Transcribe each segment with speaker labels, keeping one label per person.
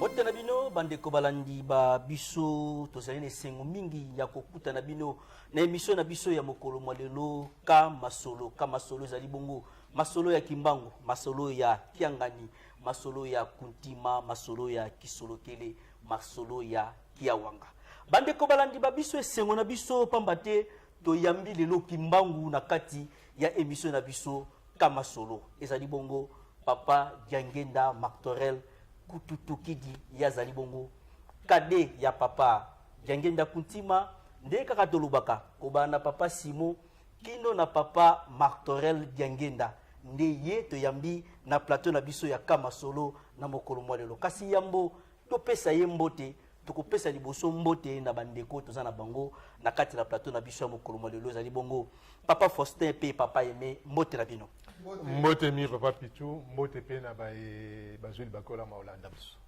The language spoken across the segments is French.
Speaker 1: Mbote na bino bandeko balandi ba biso tozali na esengo mingi ya kokuta na bino na emission na biso ya mokolo mwa lelo ka masolo ezali bongo masolo ya kimbangu, masolo ya kiangani, masolo ya kuntima, masolo ya kisolokele, masolo ya kiawanga. Bandeko balandi ba biso esengo na biso pamba te toyambi lelo kimbangu na kati ya emission na biso ka masolo ezali bongo papa Diangenda Martorel Kututukidi ya zali bongo kade ya papa Diangenda Kuntima nde kaka tolobaka kobana papa Simo kino na papa Martorel Diangenda nde ye toyambi na plateau na biso ya kama solo na mokolo mwa lelo kasi yambo topesa ye mbote tokopesa liboso mbote na bandeko tozana bango na kati na plateau na biso ya mokolo mwa lelo zali bongo papa Faustin pe papa Aimé mbote na bino.
Speaker 2: Mbote mi papa Pichu, mbote pe na bazuli bakola maolanda biso.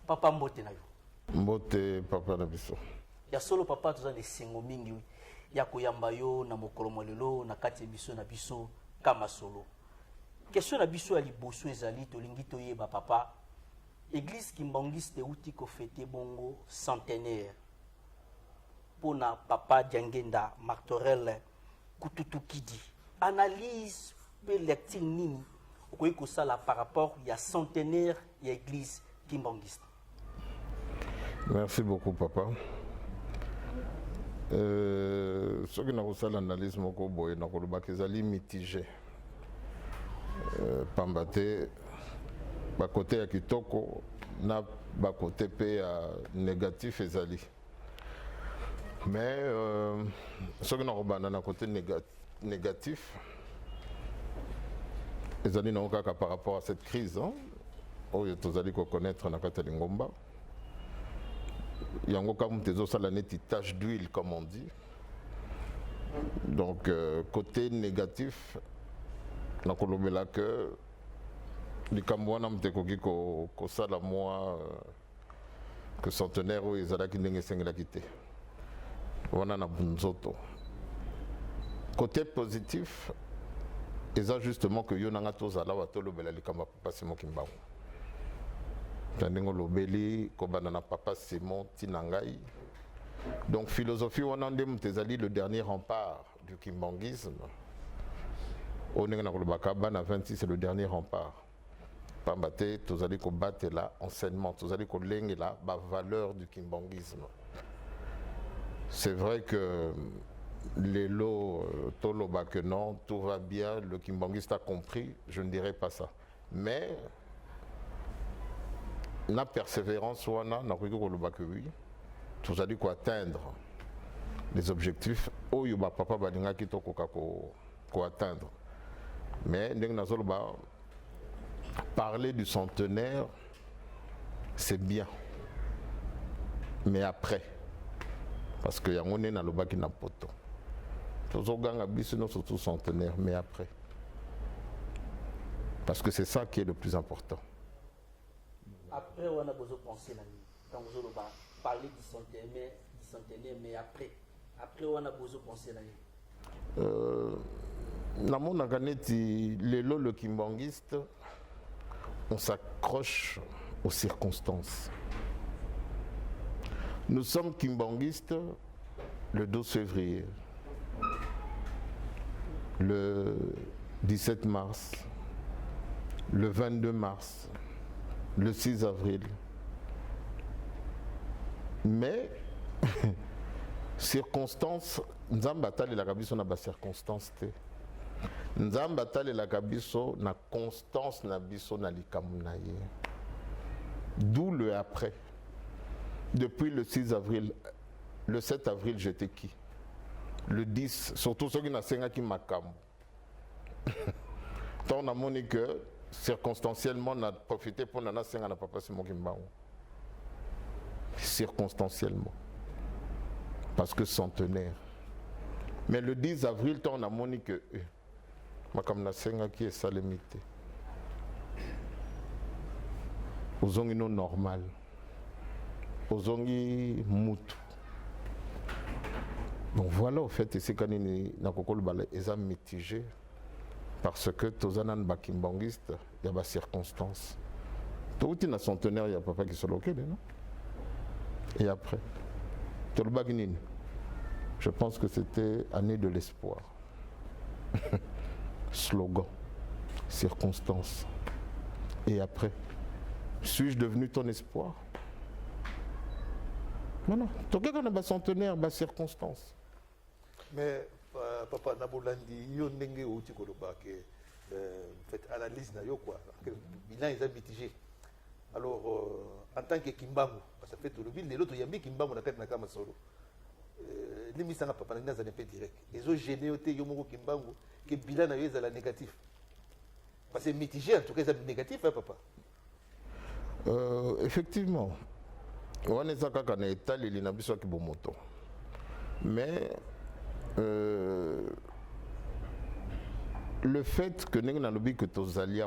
Speaker 1: Papa mbote na yo.
Speaker 3: Mbote papa na biso.
Speaker 1: Ya solo papa tozana esengo mingi ya koyamba yo na mokolo mwa lelo na kati biso na biso kama solo. Question na biso ya liboso ezali tolingi toyeba papa. Église kimbangiste uti ko fêter bongo centenaire. Pona papa Diangenda Martorel Kututukidi. Analyse pe lecture nini okoyi kosala par rapport ya centenaire ya église kimbangiste.
Speaker 3: Merci beaucoup papa. Ce que nous avons l'analyse moko boye na koloba kezali mitigé. Pambate ba côté ya kitoko na ba côté pe ya négatif ezali. Mais ce que nous avons na côté négatif ezali na okaka par rapport à cette crise oyo tozali ko connaître na kati ya Lingomba. Yango comme tezo sala neti tache d'huile comme on dit. Donc côté négatif na kolobela que likambo wana mtekoki ko sala moi que centenaire oyo ezalaki ndenge esengelaki te wana na bunzoto. Côté positif, c'est justement que yo nanga tozala wa tolobela likambo papa Simon Kimbangu. Tandingo lobeli ko banana papa Simon Tinangai. Donc philosophie wana ndem tezali le dernier rempart du kimbanguisme. Onenga na kolobaka bana 26 c'est le dernier rempart. Pambate tozali ko batela enseignement, tozali ko lengela ba valeur du kimbanguisme. C'est vrai que les lots toloba que non, tout va bien, le kimbangiste a compris, je ne dirais pas ça. Mais la persévérance, wana na koloba que oui, tout a dit quoi atteindre les objectifs. Oh yuba papa balinga kito ko atteindre. Mais ndeng nazoloba parler du centenaire, c'est bien. Mais après, parce que yango ne na loba ki na poto. Tozoganga biso no surtout centenaire, mais après. Parce que c'est ça qui est le plus important.
Speaker 1: Après, on a besoin de penser là. Quand vous allez parler du centenaire, mais après. Après, on a besoin de penser là.
Speaker 3: Namo naganeti lelo le kimbangiste, on s'accroche aux circonstances. Nous sommes kimbanguistes le 12 février. Le 17 mars, le 22 mars, le 6 avril. Mais, circonstances, Nzambatale la kabiso na ba circonstance te. Nzambatale la kabiso na constance na biso na likamu na ye. D'où le après. Depuis le 6 avril, le 7 avril, j'étais qui? Le 10, surtout ceux qui n'ont pas qui m'accament. Tant on a montré que circonstanciellement, on a profité pour nous faire un papa Simon Kimbangu. Circonstanciellement. Parce que centenaire. Mais le 10 avril, tant on a montré que ma comme na senga qui est salemité. Aux ongino normal. Aux ongi mutu. Donc voilà, au fait, c'est quand on est mitigé parce que tous les bakimbangistes, il y a des circonstances. Tout le centenaire, il y a papa qui se loquait, non? Et après, je pense que c'était année de l'espoir. Slogan, circonstance. Et après, suis-je devenu ton espoir? Non, tout le monde a centenaire, ma circonstance.
Speaker 4: Mais papa Nabolandi, yo ndenge outi koloba que fait analyse na yo quoi. Bilan est mitigé. Alors en tant que Kimbangu, parce que fait le bilan l'autre yambi Kimbangu na kati na kama solo. Limisa na papa na zane peu direct. Les autres gênés oté yo moko Kimbangu que bilan na yo est négatif. Parce que mitigé en tout cas c'est négatif hein papa.
Speaker 3: Effectivement. On est à kaka na état il na biso ki bomoto. Mais le fait que nous avons dit que tous les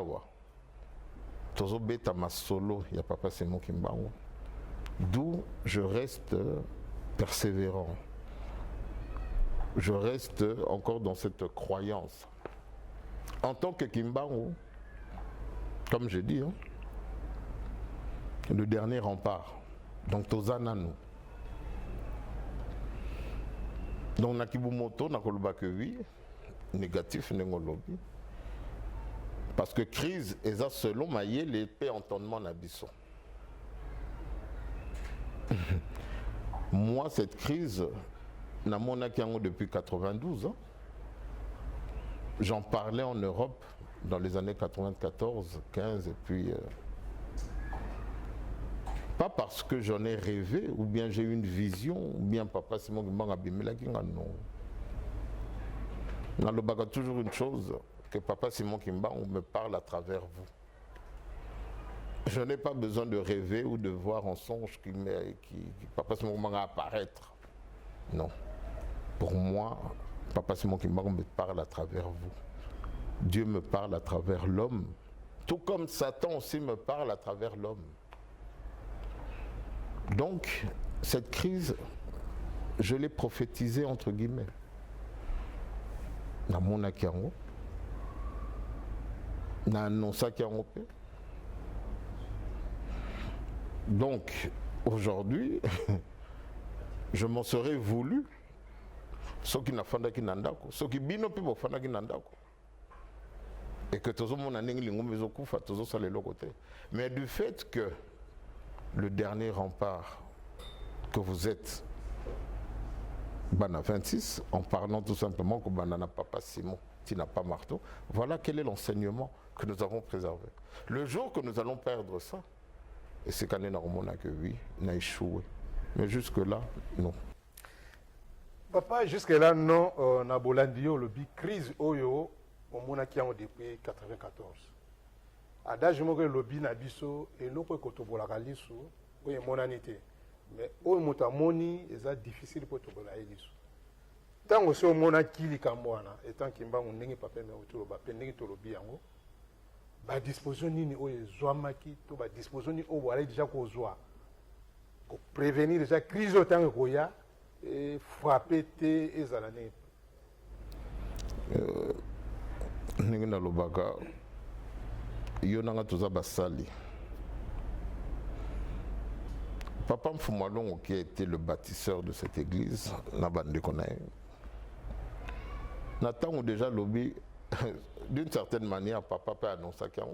Speaker 3: tous bêta ma solo, il y a papa c'est moi qui me bats. D'où je reste persévérant. Je reste encore dans cette croyance. En tant que Kimbangu, comme je dis, hein, le dernier rempart. Donc Tozananu. Donc Nakibumoto, Nakoluba que oui, négatif, Nengolobi. Parce que crise, et ça selon Maïe, l'épée entendement n'abissons. Moi, cette crise, n'a mon akiango depuis 92 ans. J'en parlais en Europe dans les années 94, 15 et puis. Pas parce que j'en ai rêvé, ou bien j'ai eu une vision, ou bien papa c'est mon qui m'a abîmé, non. Dans le baga toujours une chose, que papa Simon Kimba, on me parle à travers vous. Je n'ai pas besoin de rêver ou de voir en songe papa Simon Kimba apparaître. Non. Pour moi, papa Simon Kimba, on me parle à travers vous. Dieu me parle à travers l'homme. Tout comme Satan aussi me parle à travers l'homme. Donc, cette crise, je l'ai prophétisée entre guillemets. Dans mon akiango, dans annonce akiango. Donc, aujourd'hui, je m'en serais voulu. Ceux qui n'ont pas nandako, ceux qui bino pe bo fanda ki nandako. Et que tous mon année lingo mezo kufa, tous ça les côté. Mais du fait que le dernier rempart que vous êtes, Bana 26, en parlant tout simplement que Banana Papa Simon, qui n'a pas marteau, voilà quel est l'enseignement que nous avons préservé. Le jour que nous allons perdre ça, et c'est qu'année normalement que oui, n'a échoué. Mais jusque-là, non.
Speaker 2: Papa, jusque-là, non, na Bolandio, le big crise oyo, au mona qui a depuis 94. Adage mo que lobby na biso et loko kotobola kalisu oye monanité mais oye motamoni eza difficile pour tobola elisu tango so mona kili kamwana etant kimbangu ndenge papa me otolo ba pendenge to lobby yango ba disposition nini oye zwamaki to ba disposition ni o wala déjà ko zwa ko prévenir déjà crise autant ko ya et frapper te ezalane
Speaker 3: ndenge na lobaka Yonanga Touza Basali. Papa Mfoumalongo, qui a été le bâtisseur de cette église, Nabande Konaï, Nathan déjà lobby, d'une certaine manière, papa peut annoncer qu'il y a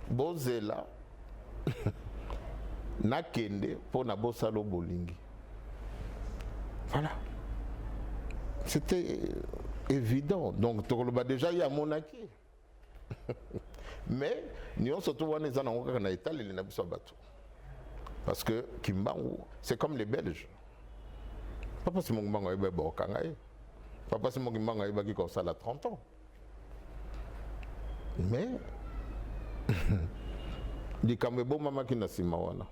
Speaker 3: Bozela, Nakende, pour Nabosalo Bolingi. Voilà. C'était évident. Donc, déjà, il y a Monaki. Mais nous surtout parce que Kimbangu, c'est comme les Belges. Papa c'est mon Kimbangu Papa c'est mon Kimbangu qui comme ça à 30 ans. Mais di kamebo mama qui na simawana.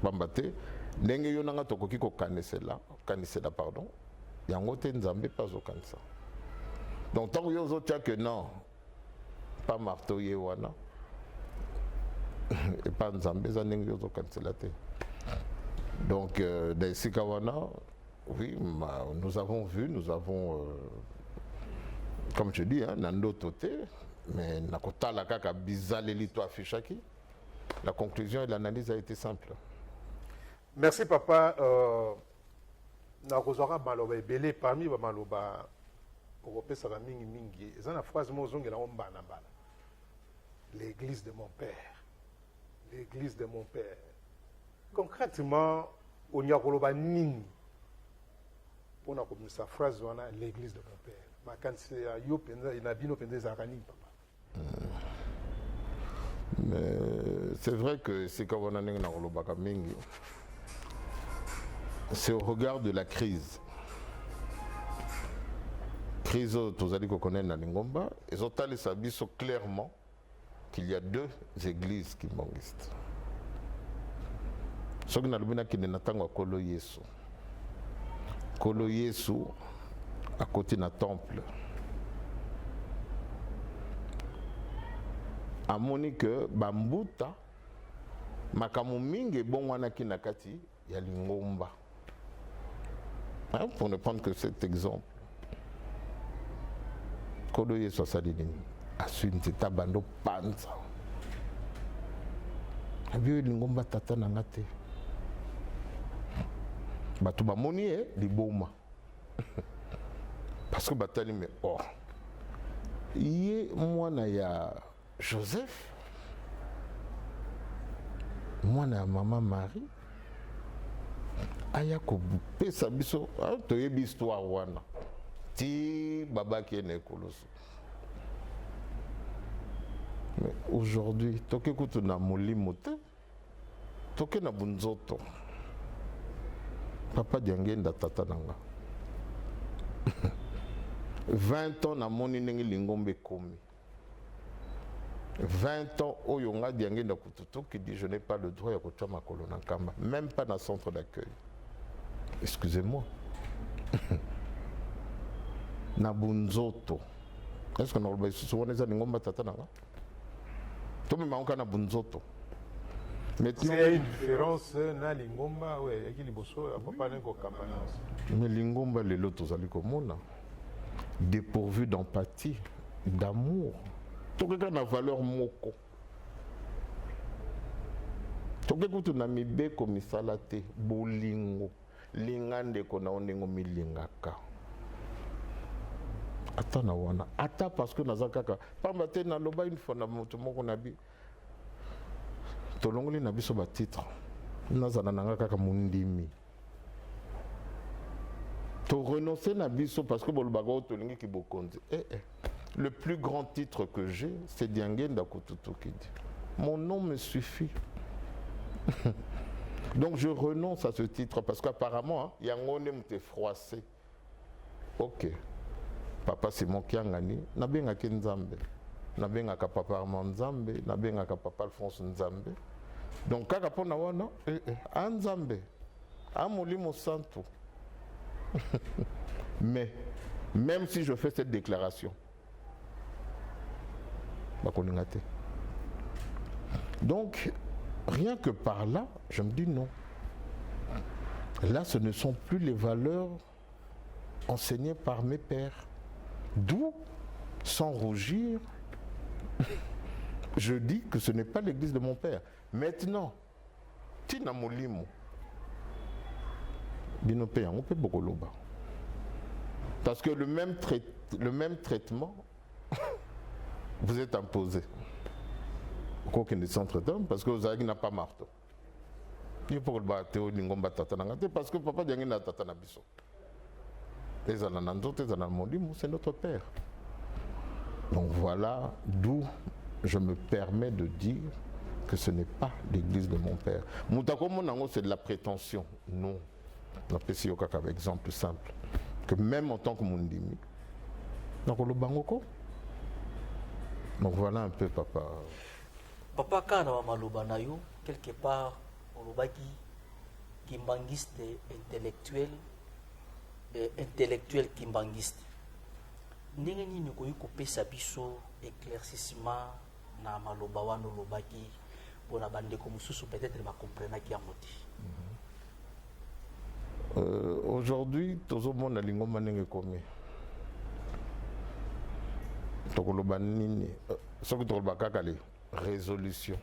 Speaker 3: Bambate ndenge yo nanga tokoki ko kanisela pardon. Yango te nzambe pas au kanisa. Donc tant que yo que non pas marteau yewana et pas nzambe za ndenge yo kancelate. Donc des sikawana oui nous avons vu comme je dis hein nando toté Mais nakotala kaka bizaleli to affichaki. La conclusion et l'analyse a été simple.
Speaker 2: Merci papa. Nakozora maloba ebele parmi ba maloba okopesaka mingi mingi. Eza na phrase mo zongela ombana bana. L'église de mon père. L'église de mon père. Concrètement, on y a koloba nini. On a comme sa phrase wana l'église de mon père. Ma quand c'est yo penza inabino penza zakani papa.
Speaker 3: Mais c'est vrai que c'est comme on a na kolobaka mingi. C'est au regard de la crise. Crise tozali ko connaître na Lingomba, ils ont allé sabiso clairement qu'il y a deux églises kimbangistes. Ce que nous avons dit, c'est que Kolo Yesu. Kolo Yesu, à côté d'un temple. Amoni que Bambuta, Makamu Mingi, bon wana kinakati, il y a Lingomba. Hein, pour ne prendre que cet exemple. Kolo Yesu Sadini. Aswin teta bando panza abio lingomba tata na ngate batu bamoni liboma parce que batali me oh yé mwana ya Joseph mwana ya maman Marie aya ko pesa biso to yebi histoire wana ti baba ki ene koloso. Mais aujourd'hui, toke kutu na molimo te, toke na bunzoto. Papa diangenda tata nanga. 20 ans na moni nengi lingombe komi. 20 ans oyo nga diangenda kututu qui dit je n'ai pas le droit ya kotua makolo na kamba, même pas dans centre d'accueil. Excusez-moi. Na bunzoto. Est-ce que nous avons souvent les lingomba tata nanga? C'est une
Speaker 2: différence na lingomba ouais yaki liboso papa nengo kampana.
Speaker 3: Mais lingomba lelo tozali komona dépourvu d'empathie, d'amour. Tokeka na valeur moko. Tokeka tu na mibeko misala te bolingo lingande ko na onengo milingaka. Ata na wana ata parce que nazakaka pamba te na loba une fois na moto moko na bi tolongoli na biso ba titre nazana nanga kaka mundimi to renoncer na biso parce que bolbago tolingi ki bokonzi le plus grand titre que j'ai c'est Diangenda Kututu qui dit mon nom me suffit. Donc je renonce à ce titre parce qu'apparemment il y a un m'te froissé. OK. Papa Simon Kiangani, nabengaki Nzambe. Nabengaka papa Armand Nzambe, nabengaka papa Alphonse Nzambe. Donc kaka pona wana Nzambe. Molimo Santo. Mais même si je fais cette déclaration, bakoningate. Donc rien que par là, je me dis non. Là, ce ne sont plus les valeurs enseignées par mes pères. D'où, sans rougir, je dis que ce n'est pas l'église de mon père. Maintenant, Tina Molimo, Binope, on peut beaucoup loba. Parce que le même traitement vous est imposé. Quoi qu'il ne s'entretient, parce que vous avez n'a pas marteau. Il faut que le bateau n'ingomba tatanangate, parce que papa diangi na tatanabiso. C'est notre père. Donc voilà d'où je me permets de dire que ce n'est pas l'église de mon père. Moutakomo c'est de la prétention. Non. On peut essayer avec exemple simple. Que même en tant que Mundimi, donc voilà un peu papa.
Speaker 1: Papa kana maloba na yo quelque part olobaki kimbangiste intellectuel kimbangiste. Ndenge nini koyi kopesa biso éclaircissement na maloba wana olobaki pona bandeko mosusu peut-être ba comprenaki yango te.
Speaker 3: Aujourd'hui, tout le monde a l'ingoma n'engé commis. tokoloba nini soki tokoloba kaka les résolutions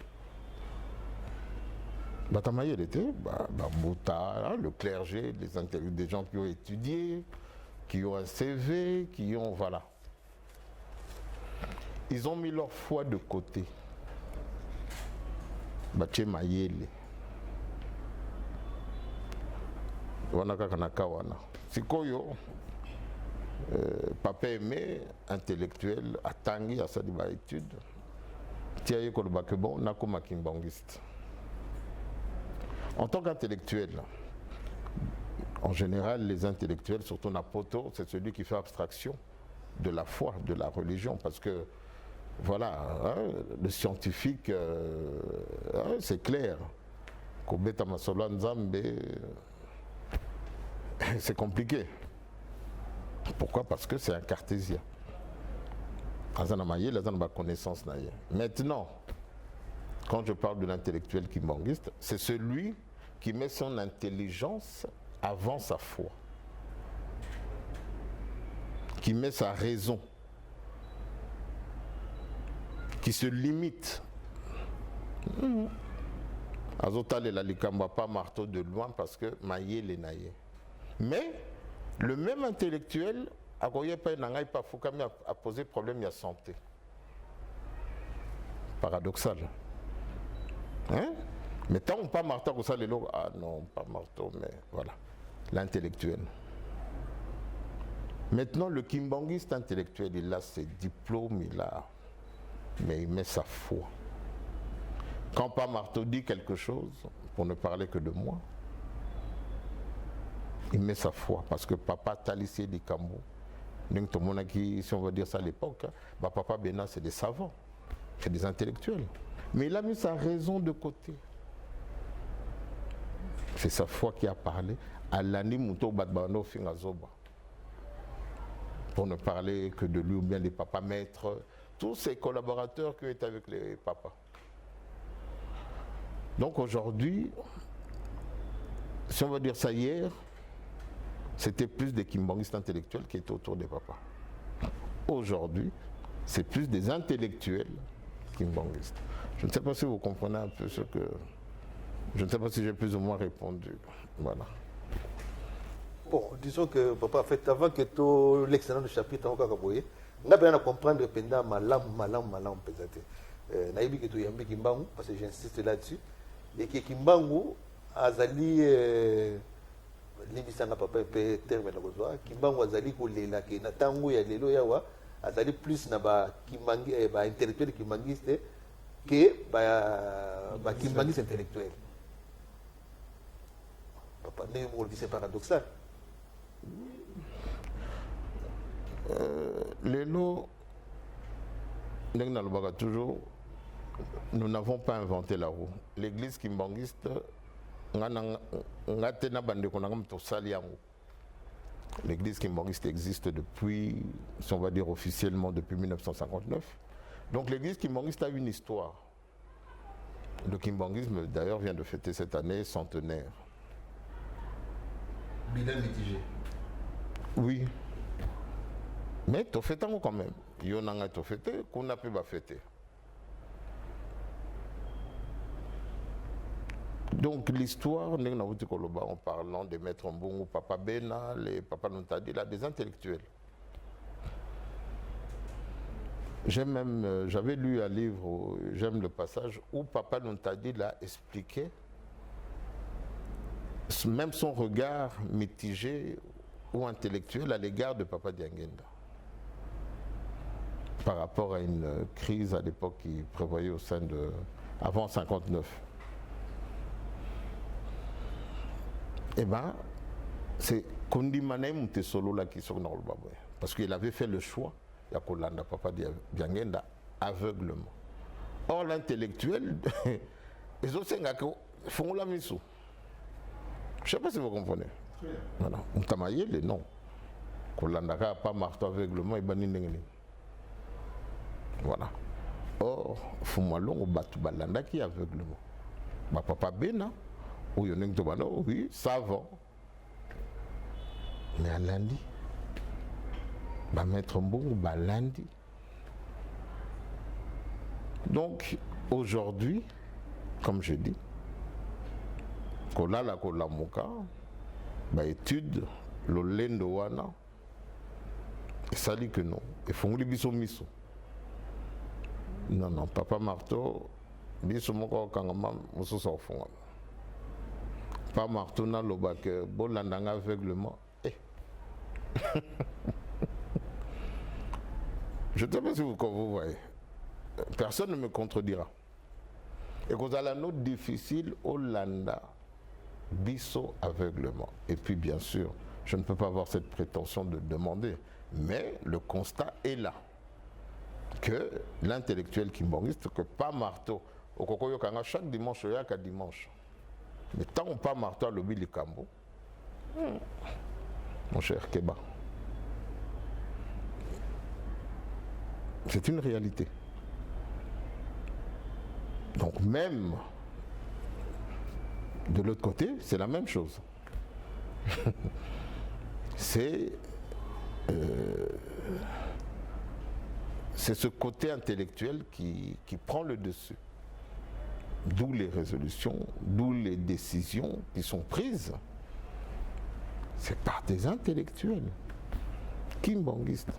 Speaker 3: Batamayel était Bouta, le clergé, des gens qui ont étudié, qui ont un CV, qui ont voilà. Ils ont mis leur foi de côté. Bache Mayele. Wanaka kanaka wana. Sikoyo papa aimé intellectuel atangi à sa étude. Tiaye koloba que bon nakoma kimbangiste. En tant qu'intellectuel, en général, les intellectuels, surtout Napoto, c'est celui qui fait abstraction de la foi, de la religion, parce que, voilà, hein, le scientifique, hein, c'est clair. Kobeta Masolo Nzambe, c'est compliqué. Pourquoi? Parce que c'est un cartésien. Connaissance. Maintenant, quand je parle de l'intellectuel kimbanguiste, c'est celui qui met son intelligence avant sa foi, qui met sa raison, qui se limite. Azotale la likamba pas marteau de loin parce que maïe les naïe. Mais le même intellectuel a posé problème de santé. Paradoxal. Hein? Mais tant on pas marteau comme ça, les lots, ah non, pas marteau, mais voilà, l'intellectuel. Maintenant, le kimbanguiste intellectuel, il a ses diplômes, mais il met sa foi. Quand pas marteau dit quelque chose, pour ne parler que de moi, il met sa foi, parce que papa Talissier dit Kambo, si on va dire ça à l'époque, papa Bena, c'est des savants, c'est des intellectuels. Mais il a mis sa raison de côté. C'est sa foi qui a parlé. Alani Mouto Badbano Fingazoba. Pour ne parler que de lui ou bien des papas maîtres, tous ses collaborateurs qui étaient avec les papas. Donc aujourd'hui, si on va dire ça hier, c'était plus des kimbanguistes intellectuels qui étaient autour des papas. Aujourd'hui, c'est plus des intellectuels kimbanguistes. Je ne sais pas si vous comprenez un peu ce que... Je ne sais pas si j'ai plus ou moins répondu. Voilà.
Speaker 4: Bon, disons que, papa, en fait, avant que tout l'excellent chapitre, on a bien à comprendre pendant malam, peut-être. Naïbi que tout yambi kimbangu, parce que j'insiste là-dessus, et que kimbangu, azali, limisanga papa, peut terme na kimbangu azali kolela, que na tango ya lelo yawa, azali plus na ba kimbangi, ba intellectuel kimbangiste, que ba kimbangiste intellectuel. Papa, c'est paradoxal.
Speaker 3: Lélo, toujours, nous n'avons pas inventé la roue. L'église kimbanguiste, l'église kimbanguiste existe depuis, si on va dire officiellement, depuis 1959. Donc l'église kimbanguiste a une histoire. Le kimbanguisme, d'ailleurs, vient de fêter cette année centenaire.
Speaker 4: Bilan mitigé.
Speaker 3: Oui. Mais tu fais quand même. Il y en a qui fêté, qu'on a pu fêter. Donc l'histoire, en parlant des maîtres Mbongo, Papa Bena, les Papa Nontadi, là, des intellectuels. J'avais lu un livre, j'aime le passage, où Papa Nontadi l'a expliqué, même son regard mitigé ou intellectuel à l'égard de Papa Diangenda. Par rapport à une crise à l'époque qui prévoyait au sein de... avant 59. Eh bien, c'est Kondi Manem Solo là qui sont dans le Baboué. Parce qu'il avait fait le choix, il y a Kolanda Papa Diangenda, aveuglement. Or, l'intellectuel, les autres font la mission. Je ne sais pas si vous comprenez. Voilà. Mtamaye, non. Kolandaka pas marteau aveuglement et baninengeni. Voilà. Or, Foumalon, Batu Balanda qui est aveuglement. Ma papa Bena, ou Yoneng Tobano, oui, savant. Mais à lundi, ma maître Mbongo, lundi, Donc aujourd'hui, comme je dis, kolala kolamuka ba étude lolendo wana esali que non efunguli biso miso. Non, papa marteau biso moko kangama mosusu ofunga. Pas marteau na loba que bolandanga aveuglement. Je ne sais pas si vous voyez. Personne ne me contredira. Et qu'on a la note difficile au landa biso aveuglement. Et puis bien sûr, je ne peux pas avoir cette prétention de demander, mais le constat est là. Que l'intellectuel kimbangiste, que pas marteau, au Kokoyo Kanga, chaque dimanche, il y a qu'à dimanche. Mais tant on pas marteau à l'obi Likambo, mon cher Keba, c'est une réalité. Donc même de l'autre côté, c'est la même chose. C'est ce côté intellectuel qui prend le dessus. D'où les résolutions, d'où les décisions qui sont prises. C'est par des intellectuels kimbanguistes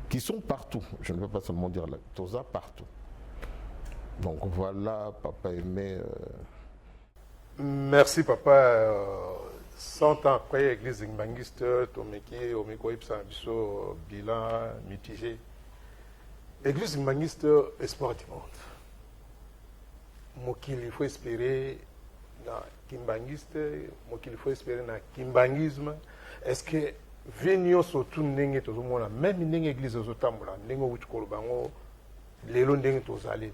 Speaker 3: qui sont partout. Je ne veux pas seulement dire là, Toza partout. Donc voilà, papa aimé.
Speaker 2: Merci papa. 100 ans après l'église kimbanguiste, Tomeki, Omeko Ipsa, Biso, bilan mitigé. L'église kimbanguiste, espoir du monde. Il faut espérer dans kimbanguiste, il faut espérer dans kimbangisme. Est-ce que venir surtout n'engé tout le monde, même n'engé église aux tambola, n'engé où tu colobango, les longs n'engé tous allés.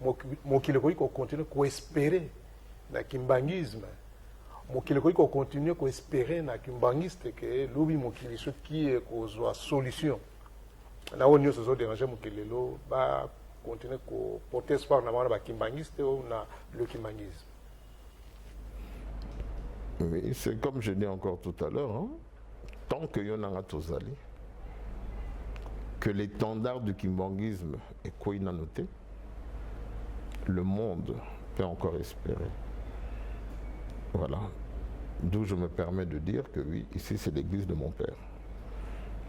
Speaker 2: Il faut continuer à espérer dans kimbangisme. Il faut continuer à espérer dans kimbangiste que l'obi mokili ce qui est cause solution. Là où nous sommes dérangés mokilelo ba continuer à porter espoir dans le kimbangiste ou dans le kimbangisme.
Speaker 3: Oui, c'est comme je dis encore tout à l'heure, hein, tant que Yonanga Tozali, que l'étendard du kimbangisme est quoi il a noté, le monde peut encore espérer. Voilà. D'où je me permets de dire que oui, ici c'est l'église de mon père.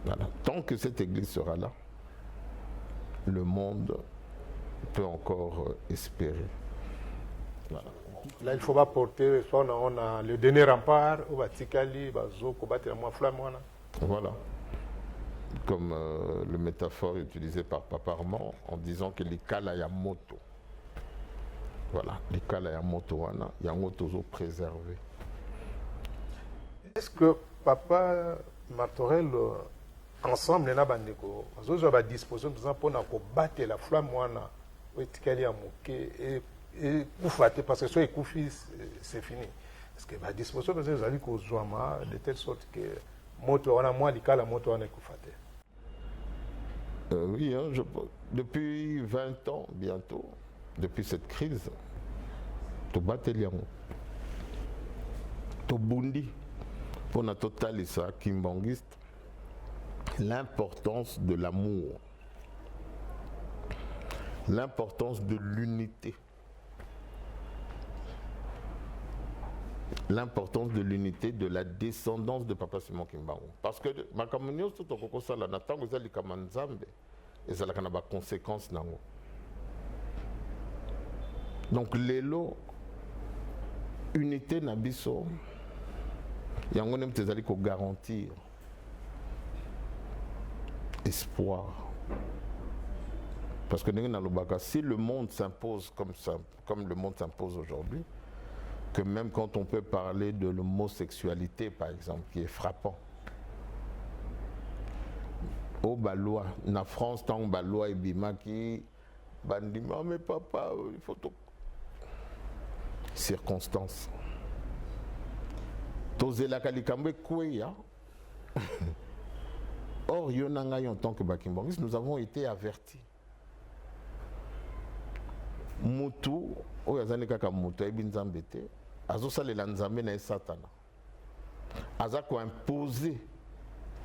Speaker 3: Voilà. Tant que cette église sera là, le monde peut encore espérer. Voilà.
Speaker 2: Là, il faut pas porter, soit on a le dernier rempart, ou Batikali, Bazo, Kobaté, la flamme.
Speaker 3: Voilà. Comme le métaphore utilisé par Papa Armand en disant que les Kalayamoto. Voilà, les Kalayamoto, il y a un auto préservé.
Speaker 2: Est-ce que Papa Martorel, ensemble, les Nabandeko, ils ont disposition pour battre la flamme, et parce que soit Koufi, c'est fini. Est-ce que la disposition de ces alliés de telle sorte que moto, on a moins de cas, la moto, on est Koufate.
Speaker 3: Oui, hein, depuis 20 ans, bientôt, depuis cette crise, tu battes les gens. Tu bundi. Pour notre total, ça, kimbanguiste, l'importance de l'amour, l'importance de l'unité. L'importance de l'unité, de la descendance de Papa Simon Kimbangu. Parce que ma communauté, tout au ça, là, n'attend que ça, les Kamanzambe, et ça, là, qu'on a des conséquences. Donc, l'élo, unité, nabiso, il y a un homme qui a garantir espoir. Parce que si le monde s'impose comme le monde s'impose aujourd'hui, que même quand on peut parler de l'homosexualité, par exemple, qui est frappant. Au Balois, en France, tant que Balois et Bima qui dit, mais papa, il faut tout. Circonstances. Tosé la Kalikambe Kouya. Or, Yonanga, en tant que Bakimbangis, nous avons été avertis. Mutu, Oyazane Kaka Mutu, Ebinzambete, Azosa le Lanzambe na Satana. Azako imposé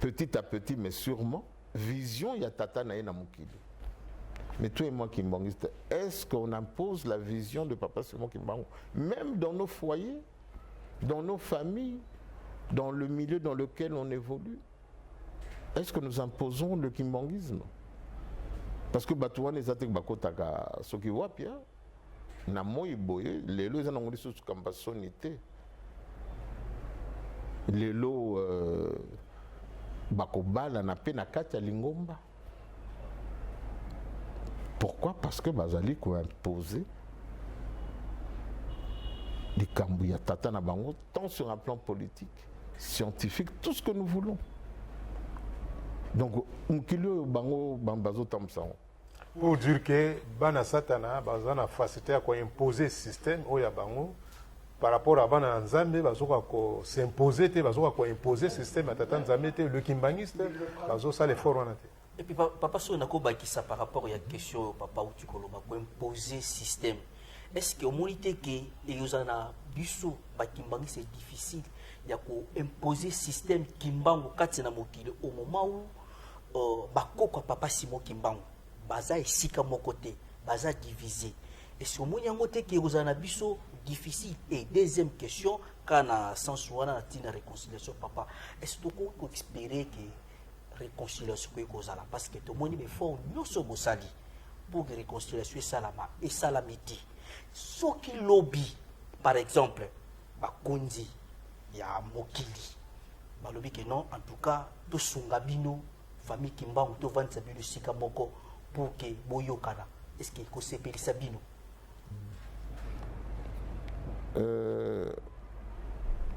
Speaker 3: petit à petit, mais sûrement, vision ya tata na ena mukili. Mais toi et moi, Kimbangiste, est-ce qu'on impose la vision de Papa Simon Kimbangu, même dans nos foyers, dans nos familles, dans le milieu dans lequel on évolue? Est-ce que nous imposons le kimbanguisme? Parce que Batouane et Zatek Bakotaka, ce qui voient, Pierre, na moi boye, les lois en anglais sont comme sonité. Les lois Bakobala na pe na katia lingomba. Pourquoi? Parce que Bazali a imposé des Kambouya Tata na bango, tant sur un plan politique, scientifique, tout ce que nous voulons. Donc, Mkilo Bango Bambazo Tamsao.
Speaker 2: Pour dire que Bana Satana, Bazana facilité à imposer le système, Oya Bango, par rapport à Bana Nzambe, Bazoka s'imposer, Bazoka imposer le système à Tata Nzambe, le Kimbangiste, Bazo ça l'effort en a.
Speaker 1: Et puis, papa, si on a ça par rapport à la question, papa, où tu peux imposer le système, est-ce que au moins que les ana biso bakimbangi c'est difficile il y a ko imposer système kimbangu kati na mokili au moment où bakoko papa Simon Kimbangu baza esika mon côté baza divisé et si au moins yango te que les ana biso difficile. Et deuxième question quand na sens wana na tina réconciliation papa est-ce que tu peux espérer que réconciliation ko kozala parce que tout le monde me faut nyoso mosali pour que réconciliation salama et salamité. Ce qui lobby, par exemple, Bakondi, il y a Mokili. Balobi que non, en tout cas, tout Sungabino, famille Kimbangu, tout vendre sa bino Sika Moko pour que Boyo Kana. Est-ce qu'il faut séparer sa bino?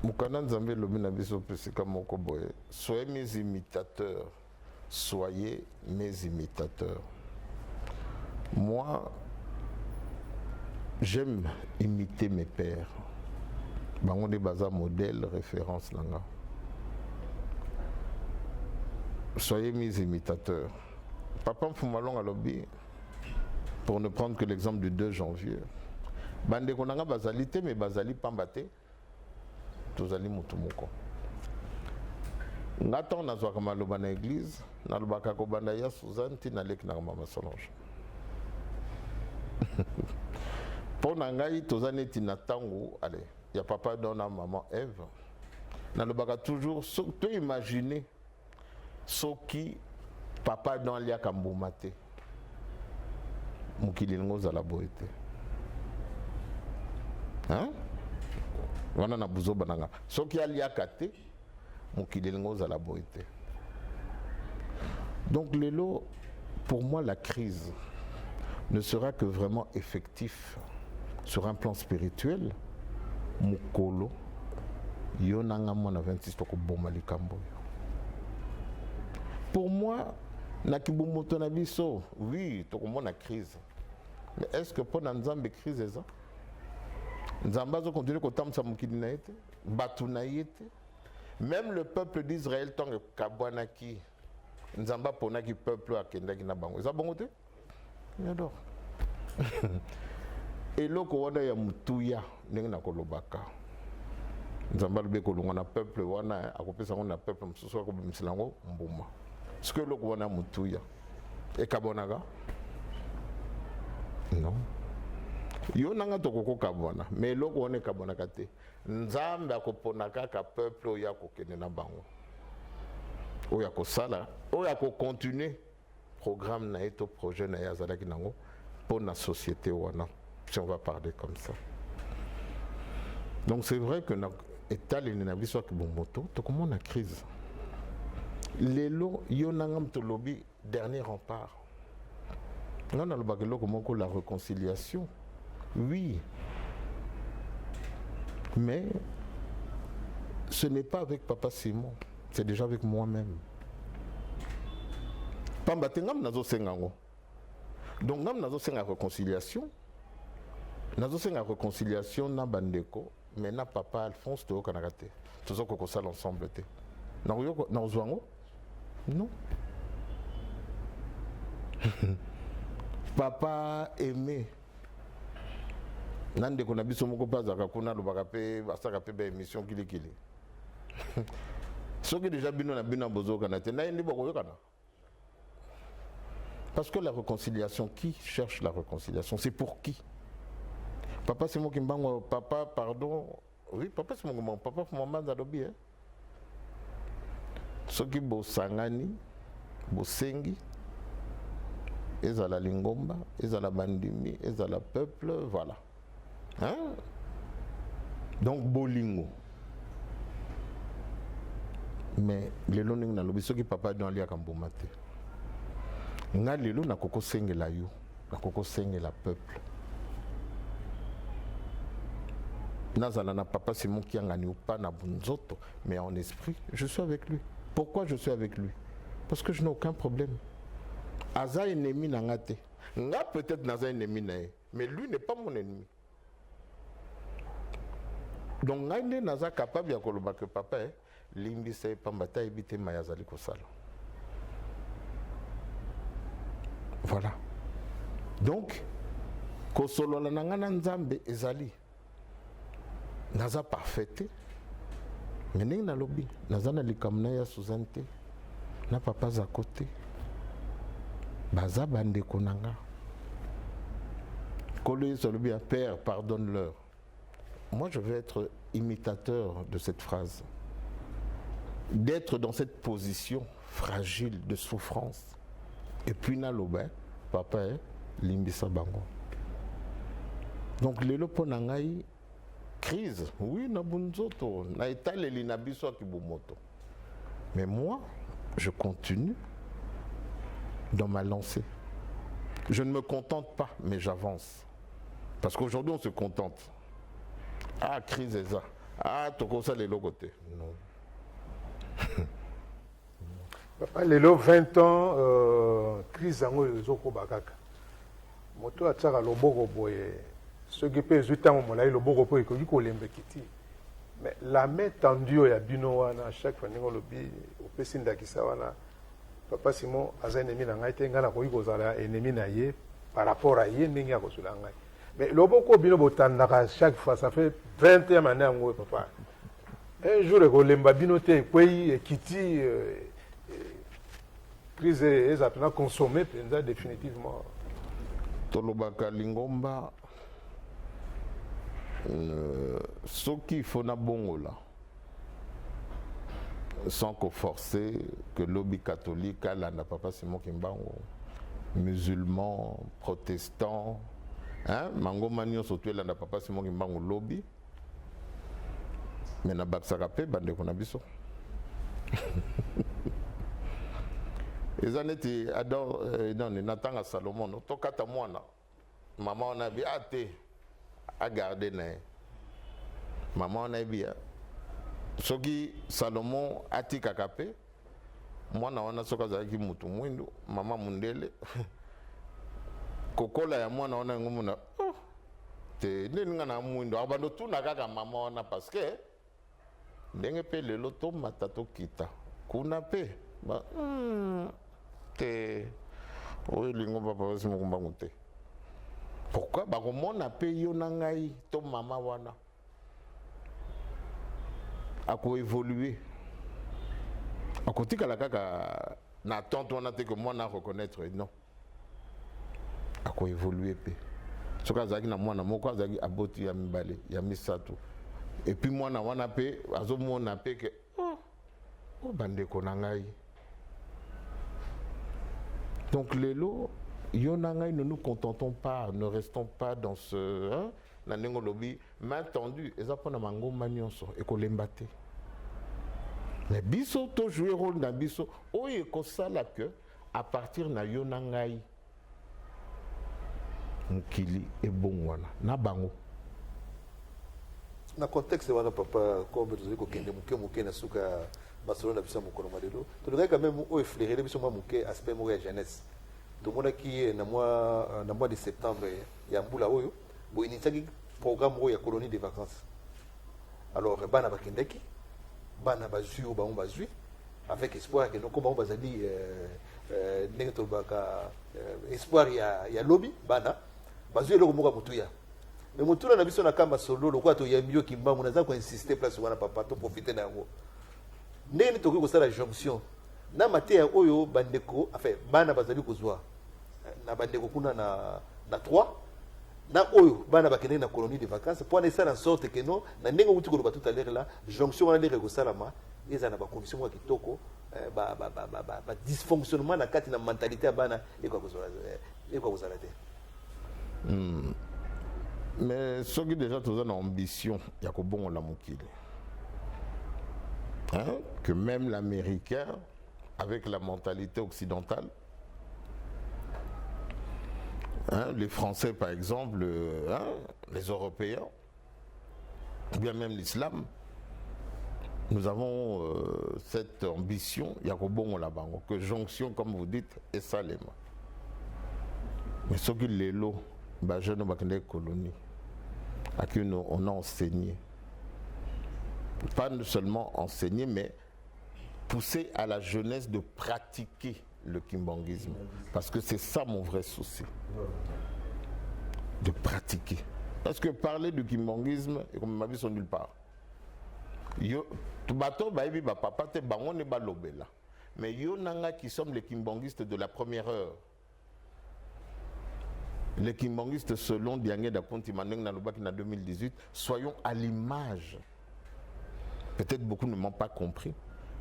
Speaker 3: Mukana Nzambe lobi na biso Sika Moko boye. Soyez mes imitateurs. Soyez mes imitateurs. Moi, j'aime imiter mes pères. On est basé modèle, référence. Là. Soyez mes imitateurs. Papa Mfumalong a lobby, pour ne prendre que l'exemple du 2 janvier. Bande konanga bazalité, mais bazali pambate, tozali mutumoko. Ngaton na zwaka maloba na église, na lobaka ko banda ya Suzanne tinalek na mama Solange. Pour Nangaï, tozane tinatango, allez, il y a papa dans la maman Ève. Dans le baga toujours, tu imaginer ce qui papa dans l'ia kamboumate. Moukilingo za la boete. Hein? Wana na buzo bananga. Ce qui a l'ia kate, moukilingo za la boete. Donc Lélo, pour moi la crise ne sera que vraiment effectif sur un plan spirituel. Mukolo yonanga mona 26 toko boma likambo. Pour moi na kibumoto na biso oui toko mona crise. Mais est-ce que pour Nzambe crise est ça? Nzamba zo continue ko tamsa mukili na été, batu na été. Même le peuple d'Israël tant que kabwanaki Nzamba ponaki peuple akendaki na bango. Ça bon côté? J'adore. Et loko wana ya mutuya ndenge na kolobaka. Nzamba lube kolonga na peuple wana akopesa ngo na peuple msusu akobimsila ngo mbuma. Ce que loko wana mutuya. E kabonaka? Non. Yo nanga tokoko kabona, mais loko wana kabonaka te. Nzambe akoponaka ka peuple oya kokende na bango. Oya kosala, oya ko continuer programme na eto projet na yazalaki nango pour la société wana. Si on va parler comme ça. Donc c'est vrai que l'État est soit que bon moto, tout comme on a crise. Les lots, yonangam to lobby dernier rempart. Là on a le bagelo comment la réconciliation. Oui. Mais ce n'est pas avec Papa Simon, c'est déjà avec moi-même. Pambatengam nazo sengango. Donc ngam nazo senga réconciliation. Nazo senga réconciliation na bandeko, mais na papa Alphonse to kanakate. Tozo ko sala ensemble te. Na yo na ozwango? Non. Papa aimé. Nande ko na biso moko pazaka kuna lobaka pe basaka pe ba émission kili. Soki déjà bino na bino bozo kanate na ndi boko yokana. Parce que la réconciliation, qui cherche la réconciliation? C'est pour qui? Papa, c'est moi qui me papa, pardon. Oui, papa, c'est mon papa, c'est mon maman d'Adobe. Ceux qui bossent Sangani, Bosengi, ils ont la Lingomba, ils ont la Bandimi, ils ont la peuple, voilà. Hein? Donc, Bolingo. Mais les lois n'ont pas ceux qui papa dans l'ia Kambomate. Nga lelo na koko senge la yo, na koko senge la peuple. Nazala na papa c'est mon qui ngani ou pas na bunzoto, mais en esprit, je suis avec lui. Pourquoi je suis avec lui? Parce que je n'ai aucun problème. Aza ennemi na ngate. Nga peut-être naza ennemi na ye, mais lui n'est pas mon ennemi. Donc nga ne naza capable ya koloba que papa limbi se pambata ebite mayazali kosala. Voilà. Donc, kosolo la nangana nzambe ezali. Naza parfaite. Mais ning na lobi, naza na likamna ya Suzante. Na papa za côté. Baza bande konanga. Kolo solobi à père, pardonne-leur. Moi je veux être imitateur de cette phrase. D'être dans cette position fragile de souffrance. Et puis na loba, papa limbisa bango. Donc lelo ponangai crise, oui na bunzoto, na etaleli na biso kibomoto. Mais moi, je continue dans ma lancée. Je ne me contente pas, mais j'avance. Parce qu'aujourd'hui on se contente. Ah crise est ça. Ah toko ça lelo côté. Non.
Speaker 2: Papa, lelo 20 ans, crise en Zoko Bakaka. Moto a tchara loboko boye. Ceux qui pèsent 8 ans, on a eu loboko boye, qui ont l'embekiti. Mais la main tendue à Binowana, à chaque fois, on a lobby, au Pessinda Kisawana. Papa Simon, a un ennemi dans l'Aïté, on a un ennemi naïe par rapport à Yen, Ninga Kosulanga. Mais loboko Bino Botandaka, chaque fois, ça fait 21 années en haut, papa. Un jour, on a binoté, puis Kiti. Crise est consommée définitivement.
Speaker 3: Tolobaka Lingomba, ce qu'il faut na bongo là, sans qu'on force que lobby catholique, là n'a pas passé mon kimbango, musulmans, protestants, hein, mango manio surtout là n'a pas passé mon kimbango lobby, mais na baksakape bande konabiso. Les années qui adorent dans les Nathan à Salomon, nous tokata mwana, maman on a bien à garder né, maman on a bien. Ce qui Salomon a dit kakapé, moi on a soka zaki mutu mwindu, maman mundele, kokola ya moi on a ngumuna, te nenga na mwindu, abando tu nakaka maman on a parce que ndenge pe le loto matato kita, kuna pe, ba. Oui, Lingomba papa c'est mon bangote. Pourquoi? Bah comment on a payé nangai to mama wana. A quoi évoluer. À côté que la kaka na tante on a que moi na reconnaître non. À quoi évoluer pe. Ce cas zaki na moi na moko zaki aboti ya mibale ya misato. Et puis moi na wana pe azo mo na pe que oh bande ko nangai. Donc les lots, ne nous contentons pas, ne restons pas dans ce lobby main tendue. Et ça pour mango manionso et qu'on l'embate. Mais biso to jouer rôle dans biso. Oh et comme ça là que à partir na yonangai nkili et bon wana na bango.
Speaker 4: Na contexte wana papa comme tu dis ko kende muke na suka Barcelone a vu ça mon colombo. Tu devrais quand même effleurer les bisous manqué aspect mourir jeunesse. Tout le monde qui est dans mois de septembre il y a un boula oyo. Bon il y a un programme où il y a colonie de vacances. Alors bana bakendeki, bana bazui ou baon bazui avec espoir que nous comme on bazali n'engto baka espoir il y a lobby bana bazui le moka mutuya. Mais mutuya na biso na kamba solo lo kwa to ya mbio kimba munaza ko insister place wana papa to profiter na ngo. Ndenge toki kosala jonction na mate ya oyo bandeko enfin bana bazali kozwa na bandeko kuna na 3 na oyo bana bakende na colonie de vacances pour faire en sorte que non na ndenge uti ko tout à l'heure là jonction wana lere ko salama eza na ba condition kwa kitoko ba dysfonctionnement na kati na mentalité ya bana ekwa kozala te.
Speaker 3: Mais ce qui déjà tous une ambition il y a que bon la mokili. Hein, que même l'américain avec la mentalité occidentale, hein, les Français par exemple, hein, les Européens, ou bien même l'islam, nous avons cette ambition, il y a que bon là-bas, que jonction, comme vous dites, est salema. Mais ce qui est là, bah, je ne sais pas colonie, à qui on a enseigné. Pas seulement enseigner, mais pousser à la jeunesse de pratiquer le kimbanguisme. Parce que c'est ça mon vrai souci. De pratiquer. Parce que parler du kimbanguisme, et comme ma vie sont nulle part. Yo, tout bateau, bah, papa, te bangon ne balobela. Mais yo nanga qui sommes les kimbanguistes de la première heure. Les kimbanguistes selon Diangé Daponti Maneng Nalobaki en 2018, soyons à l'image. Peut-être beaucoup ne m'ont pas compris,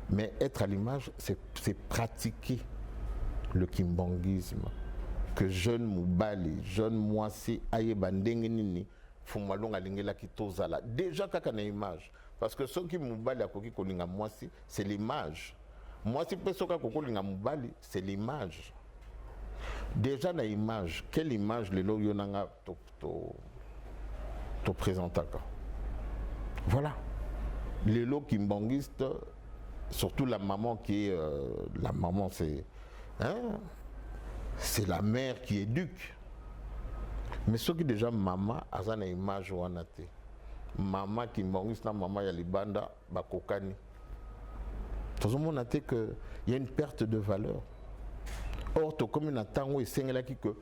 Speaker 3: mais être à l'image, c'est pratiquer le kimbanguisme. Que jeune Moubali, jeune Moissi, Aye Bandengenini, Fumalong Alingela Kitozala. Déjà, quand on a image. Parce que ceux qui Moubali à Koki Kolinga Moissi, c'est l'image. Moissi Pesoka Kokolinga Moubali, c'est l'image. Déjà, la image, quelle image le lo yonanga te présente? Voilà. Les lots kimbanguistes, surtout la maman qui est... la maman, c'est... Hein, c'est la mère qui éduque. Mais ce qui déjà maman a une image ou en athée. Maman kimbanguiste, maman yalibanda, bakokani. Tout le monde a dit qu'il y a une perte de valeur. Or, tout comme un tango et sengela qui que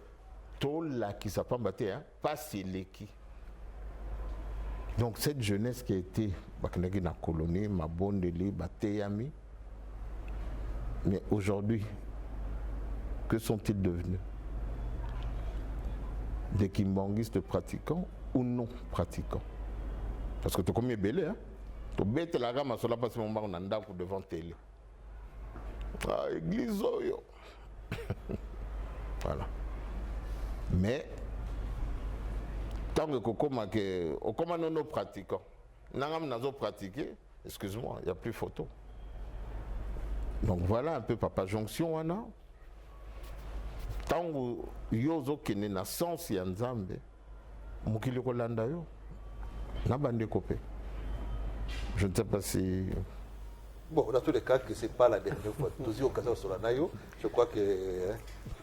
Speaker 3: tout là qui s'appelle batté, pas c'est l'équipe. Donc cette jeunesse qui a été dans la colonie, ma bonne délai, Bateyami, mais aujourd'hui, que sont-ils devenus? Des kimbanguistes pratiquants ou non pratiquants? Parce que tu comme belé, hein? Tu bêtes la gamme sur la passe mon bar devant télé. Ah, église, yo. Voilà. Mais tant que comment nous pratiquons, nous pratiquer, excuse-moi, il n'y a plus photo. Donc voilà un peu Papa Jonction wana. Tant que yozo kene na sens ya nzambe, mukili kolanda yo, na bande kopé. Je ne sais pas si...
Speaker 4: Bon, dans tous les cas, que ce n'est pas la dernière fois. Tous occasions sur la nayo, je crois que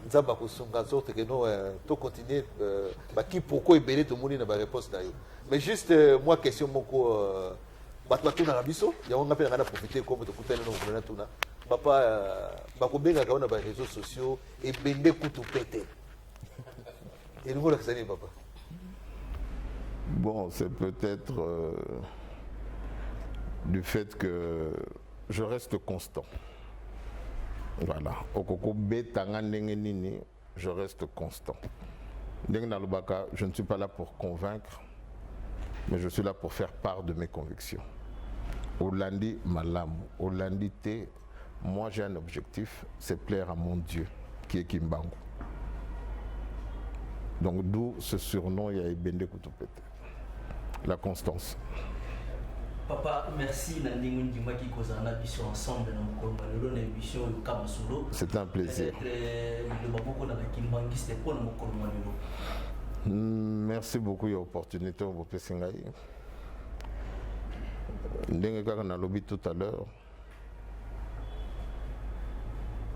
Speaker 4: Nzamba Kosunga sorte que nous tout continuer qui pourquoi il bénit tout le monde n'a pas réponse nayo. Mais juste moi question mon ko batatu na biso, ya on appelle à profiter comme de couper nous na tuna. Papa bakobenga ka on a ba réseaux sociaux et bende kutu pété. Et nous la xani papa.
Speaker 3: Bon, c'est peut-être du fait que je reste constant. Voilà. Okoko betanga ndenge nini, je reste constant. Ndenge na lobaka, je ne suis pas là pour convaincre, mais je suis là pour faire part de mes convictions. Olandi malam, Olandi te, moi j'ai un objectif, c'est plaire à mon Dieu, qui est Kimbangu. Donc d'où ce surnom, il y a Ebende Kutupete. La constance.
Speaker 1: Papa, merci Nandingu Ndimaki Kozana Biso ensemble dans mon colombo na émission au Kamasolo.
Speaker 3: C'est un plaisir. Merci beaucoup pour l'opportunité au Pessingaï. Ndenge kaka na lobby tout à l'heure.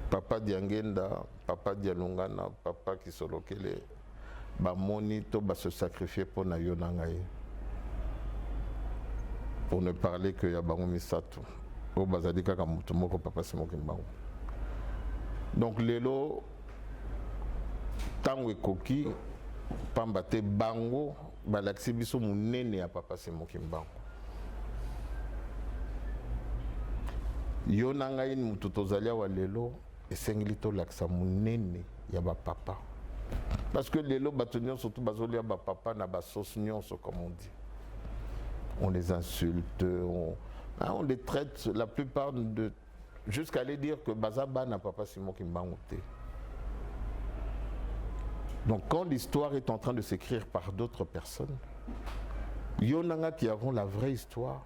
Speaker 3: Papa Diangenda, Papa Dialungana, Papa Kisolokele, ba moni to ba se sacrifier pour na yonangaï. Pour ne parler que Yabango Misato. Au Bazadika Kamutumoko, Papa Simokimbango. Donc, Lelo, Tango Koki, Pambate Bango, Balaxi Biso Mounene à Papa Simokimbango. Yonangaïn Mututozalia wa Lelo, et Senglito Laxa Mounene, Yaba Papa. Parce que les lots bâtonniers, surtout bazolia papa na basos nyonso comme on dit. On les insulte, on les traite la plupart de jusqu'à aller dire que bazaba n'a papa Simon Kimbangote. Donc quand l'histoire est en train de s'écrire par d'autres personnes, Yonanga qui avons la vraie histoire,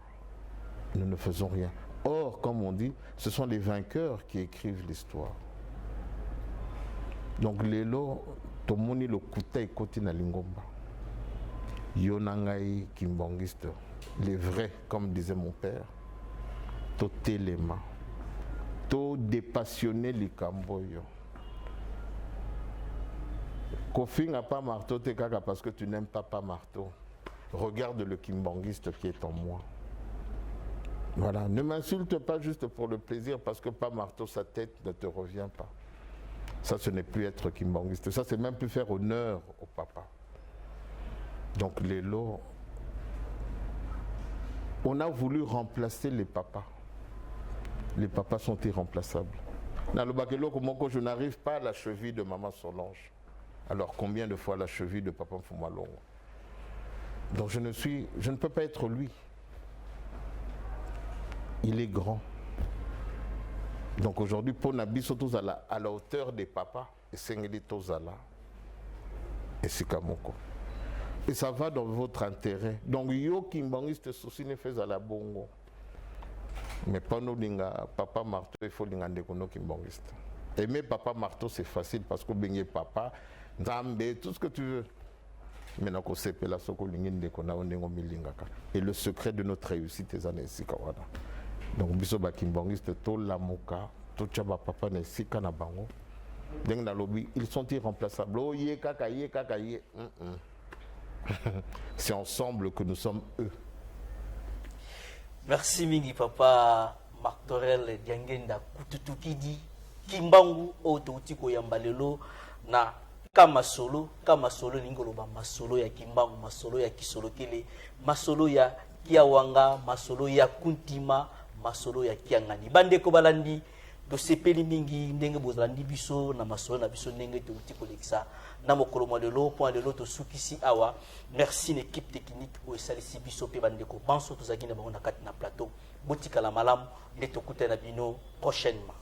Speaker 3: nous ne faisons rien. Or, comme on dit, ce sont les vainqueurs qui écrivent l'histoire. Donc les lots, tomoni le kouta koti na lingomba. Yonangai kimbangiste, les vrais, comme disait mon père, to telema, to dépassionner les camboyo. Kofi n'a pas marteau te kaka parce que tu n'aimes pas marteau. Regarde le kimbangiste qui est en moi. Voilà, ne m'insulte pas juste pour le plaisir parce que pas marteau, sa tête ne te revient pas. Ça, ce n'est plus être kimbangiste. Ça, c'est même plus faire honneur au papa. Donc les lots, on a voulu remplacer les papas. Les papas sont irremplaçables. Dans le bakelo, je n'arrive pas à la cheville de maman Solange. Alors combien de fois la cheville de papa Mfumalongo? Donc je ne peux pas être lui. Il est grand. Donc aujourd'hui, pour Nabi, surtout à la hauteur des papas, et Sengeli Tozala, et Sikamoko. Et ça va dans votre intérêt. Donc yo kimbangiste souci ne fait à la bongo. Mais pas nous linga papa marteau, il faut linga ndekono kimbangiste. Aimer papa marteau, c'est facile parce que benye papa, Nzambe, tout ce que tu veux. Maintenant qu'on sait la soko lingi ndekona onengo milingaka. Et le secret de notre réussite est en Sikawada. Donc biso ba kimbangiste to lamuka, to chaba papa ne sika na bango. Deng na lobby, ils sont irremplaçables. Oh ye kaka ye kaka ye. C'est ensemble que nous sommes eux.
Speaker 1: Merci mingi papa Martorel Diangenda Kututukidi Kimbangu Ototiko Yambalelo na kama solo ningoloba masolo ya Kimbangu, masolo ya Kisolokele, masolo ya Kiawanga, masolo ya Kuntima, masolo ya Kiangani. Bandeko balandi to sepeli mingi ndenge bozalandi biso na masolo na biso ndenge to utikolekisa na mokolo modelo point de l'autre sukisi awa. Merci l'équipe technique o esalisi biso pe bandeko banso tozaki na bango na kati na plateau botika la malamu ndeto kutana bino prochainement.